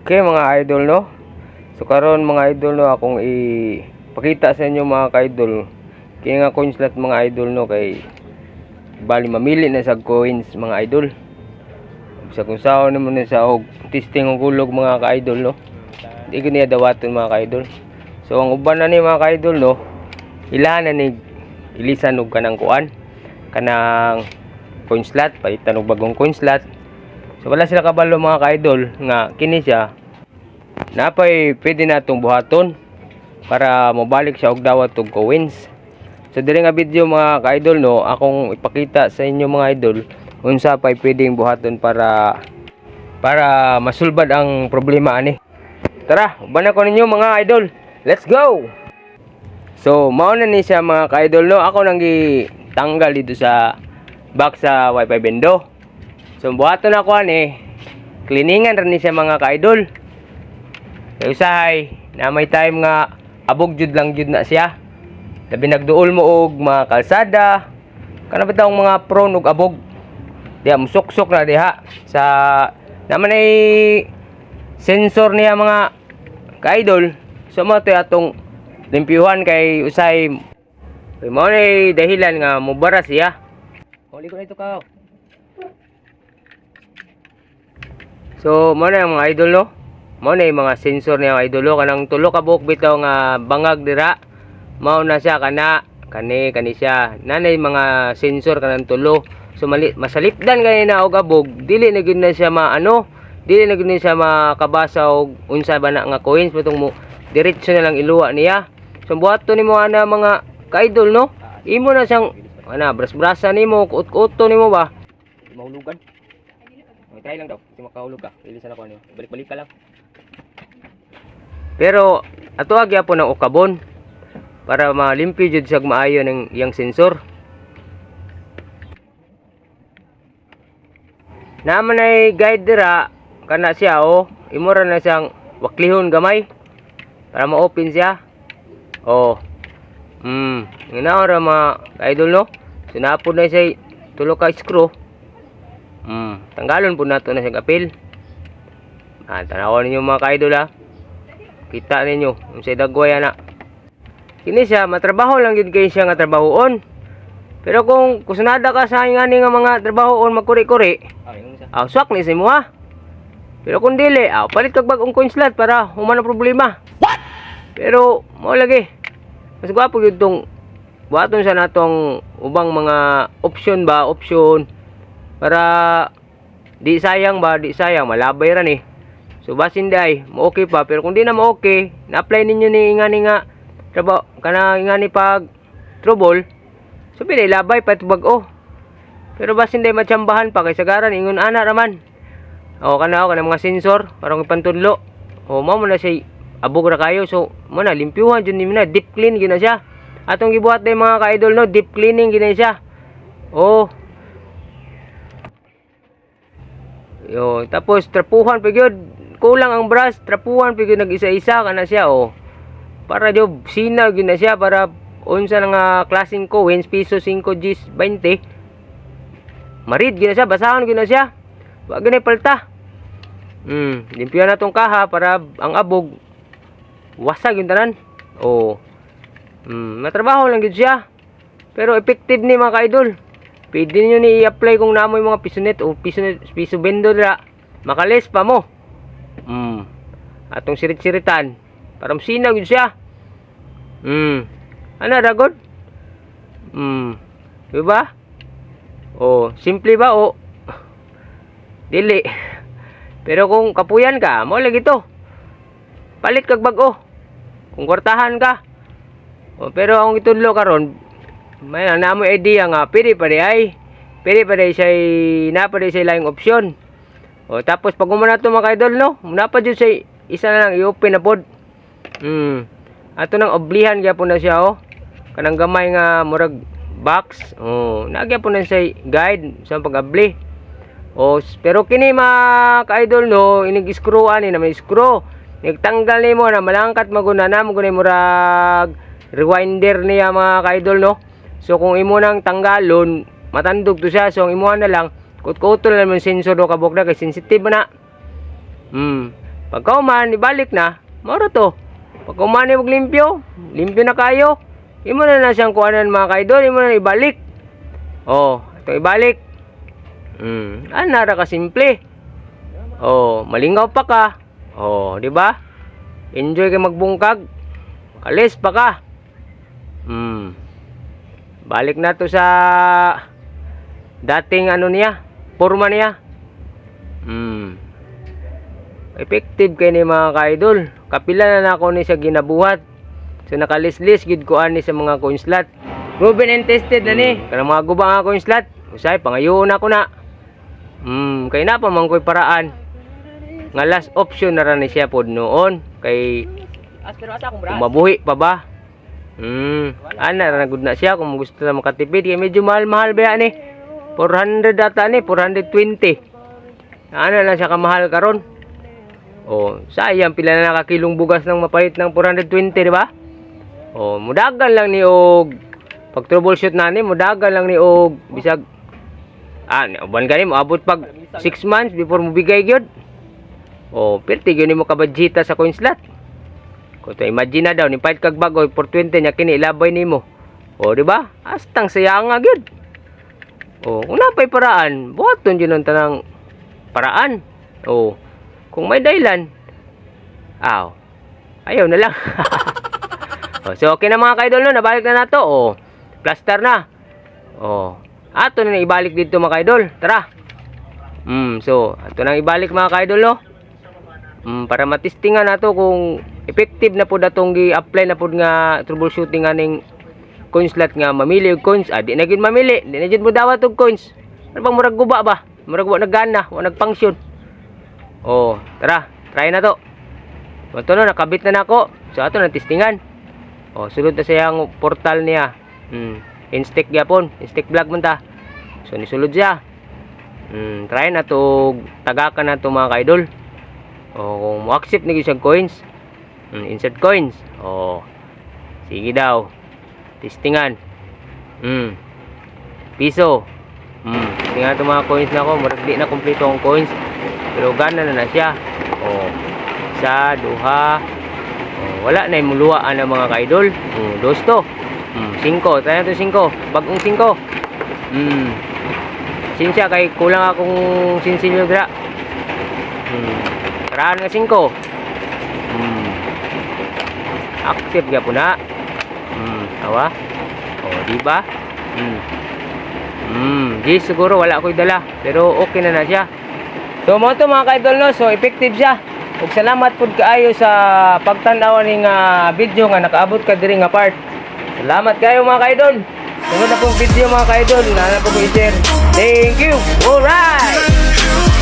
Okay mga idol no. So karon mga idol no, akong ipakita sa inyo mga ka-idol kini nga coin slot mga idol no, kay bali mamili na sa coins mga idol. Sa kung sao naman na sa og testing og gulog mga ka-idol no. Di gani dawaton mga ka-idol. So ang uban na ni mga ka-idol no, ilahan na ni ilisan og kanang kuan, kanang coin slot, palitan og bagong coin slot. So wala sila kabalo mga ka-idol nga kini siya napay pwede natong buhaton para mobalik siya og dawat og coins. So diri nga video mga ka-idol no, akong ipakita sa inyo mga idol unsa pay pwedeng buhaton para masulbad ang problema ani. Tara, uban ko ninyo mga idol. Let's go. So mao na ni siya mga ka-idol no, ako nang gitanggal dito sa box sa wifi bendo. So buhaton ako ani, cleaningan ra ni siya mga ka-idol. Kaya usahay na may time nga abog jud lang jud na siya. Labi nagduol mo og mga kalsada, kana bitawng mga prone og abog. Diha musuksok na diha sa naman ay sensor niya mga ka-idol. So mo to atong limpyuhan kay usahay mao na dahilan nga mubara siya. Huli ko na ito ka. So mo na mga idol no. Mao na yung mga sensor niya idolo, kanang tulo ka buok bitaw nga bangag dira. Mao na siya kani siya. Nanay mga sensor kanang tulo. So masalipdan kanina og abog, dili na gyud na siya dili na gyud na siya makabasa og unsa ba na nga coins patong mo diretso na lang iluwa niya. So buhaton nimo ana mga ka-idol no. Imo na siyang bras-brasa nimo, kuot-kuoto nimo ba? Mahulugan. Tay lang daw, kasi makahulog ka. Ilisan ako niyo. Balik-balik ka lang. Pero ato agya po ng ukabon para malimpyo jud siya maayo ng yang sensor. Naman ay guide dira kana siya imura na siyang waklihon gamay para ma-open siya. Nginaw ra mga idol no. Sinapod na siya tulo ka screw. Tanggalon po nato na siyang apil. Tanawon ninyo mga ka-idol ha. Kita ninyo kung siya dagway na. Kini siya matrabaho lang yun kayo siya nga trabahoon. Pero kung kusunada ka sa ingani nga mga trabahoon magkuri-kuri, swak ni sa mo ha. Pero kung dili, palit kag bagong coin slot para human ang problema. What? Pero mo lagi mas gwapo yun tong buhaton sa natong ubang mga option para di sayang malabay ra ni. So basin day mo okay pa, pero kung di na mo okay, na-apply ninyo ni ingani nga trabaho kana ingani pag trouble, so pili labay pa bag-o. Pero basin day matsambahan pa kay sagaran ingon ana raman. Kana mga sensor parang ipantudlo. Mao na siya abog ra kayo. So mo na limpyuhan jud nimo na, deep clean gyud na siya. Atong gibuhat day mga ka-idol no, deep cleaning gyud na siya. Tapos trapuhan pa gyud, kulang ang brush, trapuhan pa gyud nag-isa-isa kana siya para job sinaw gyud na siya para unsa nga klaseng coins piso 5 Gs 20. Marid gyud na siya, basahon gyud na siya. Wa gyud palta. Limpyan na tong kaha para ang abog wasag yung tanan. Matrabaho lang gyud siya. Pero effective ni mga ka-idol. Pwede nyo ni i-apply kung namoy mga pisonet o piso bendo dira. Makalis pa mo. Atong sirit-siritan. Para masinaw yun siya. Ano ragod? Diba? Simple ba dili. Pero kung kapuyan ka, mo lagi to. Palit kag bag-o. Kung kwartahan ka. Pero ang itudlo karon, may namoy idea nga pwede pa rin siya napadi siya laing opsyon. Tapos pag umana to mga idol no, napad jud siya isa na lang i-open na pod. Ato nang oblihan gyapon na siya kanang gamay nga murag box. Nagya po na siya guide sa pag-abli. Pero kini mga ka-idol no, inig-screwan ni na may screw. Nagtanggal nimo na malangkat maguna na murag rewinder niya mga ka-idol no. So kung imo nang tanggalon, matandog to siya. So ang imuha na lang, kut-kuto na naman sensor do kabok na kay sensitive na. Pagka human, ibalik na. Maro to. Pagka human maglimpyo, limpyo na kayo. Imo na siyang kuhanan mga ka-idol, imo na ibalik. Oh, ito ibalik. Nara ka simple. Oh, malingaw pa ka. Oh, di ba? Enjoy kay magbungkag. Kalis pa ka. Balik na to sa dating ano niya, forma niya. Effective kay ni mga ka-idol. Kapila na ako ni sa ginabuhat. So nakalislis gid ko ani sa mga coin slot. Proven and tested na ni. Kanang mga gubang nga coin slot. Usay pangayoon ako na. Kay na pa man koy paraan. Nga last option na ra ni siya pod noon kay mabuhi pa ba? Ana ra gud na siya kung gusto na makatipid kay medyo mahal-mahal ba ni. 400 data ni, 420. Ana na siya kamahal karon. Oh, sayang pila na nakakilong bugas nang mapalit ng 420, di ba? Oh, mudagan lang ni og pag troubleshoot na ni, mudagan lang ni og bisag uban gani mo abot pag 6 months before mo bigay gyud. Oh, perti gyud nimo ka budgeta sa coin slot. Kung to imagine na daw ni palit kag bago 420 nya kini ilabay nimo. Oh, di ba? Astang sayang nga gyud. Oh, kung napay paraan, buhaton gyud ang tanang paraan. Oh, kung may dahilan, ayaw na lang. So, okay na mga ka-idol no, nabalik na nato. Oh, plaster na. Oh, ato na ibalik dito mga ka-idol. Tara. So, ato nang ibalik mga ka-idol no. Para matistingan nato kung effective na po datong gi-apply na po nga troubleshooting aning coin slot nga mamili og coins. Di na gid mamili, di na gid mo dawat og coins. Ano bang murag guba ba? Murag wa nagana, wa nagfunction. Oh, tara, try na to. Ito no, nakabit na nako. So ato na testingan. Oh, sulod na sayang portal niya. Instick gyapon, instick vlog man ta. So nisulod siya. Try na to, tagakan na to mga ka-idol. Oh, kung mo-accept na gyud coins. Insert coins. Oh. Sige daw. Testingan. Piso. Tingnan to mga coins na ko, murag di na kompleto ang coins. Pero gana na siya. Oh, isa, duha. Oh, wala na yung muluwaan ng mga ka-idol. Dos to. 5. Try na to 5. Bagong 5. Sinsya kay kulang akong sinsinyo dra. Tarahan nga 5. Accept ga po na. Awa. Oh, di ba? Di siguro wala ko'y dala. Pero okay na siya. So mo to mga ka-idol no, so effective siya. Ug salamat pud kaayo sa pagtan-aw ning video nga nakaabot ka diri nga part. Salamat kayo mga ka-idol. Sunod na pong video mga ka-idol na po ko i-share. Thank you. All right.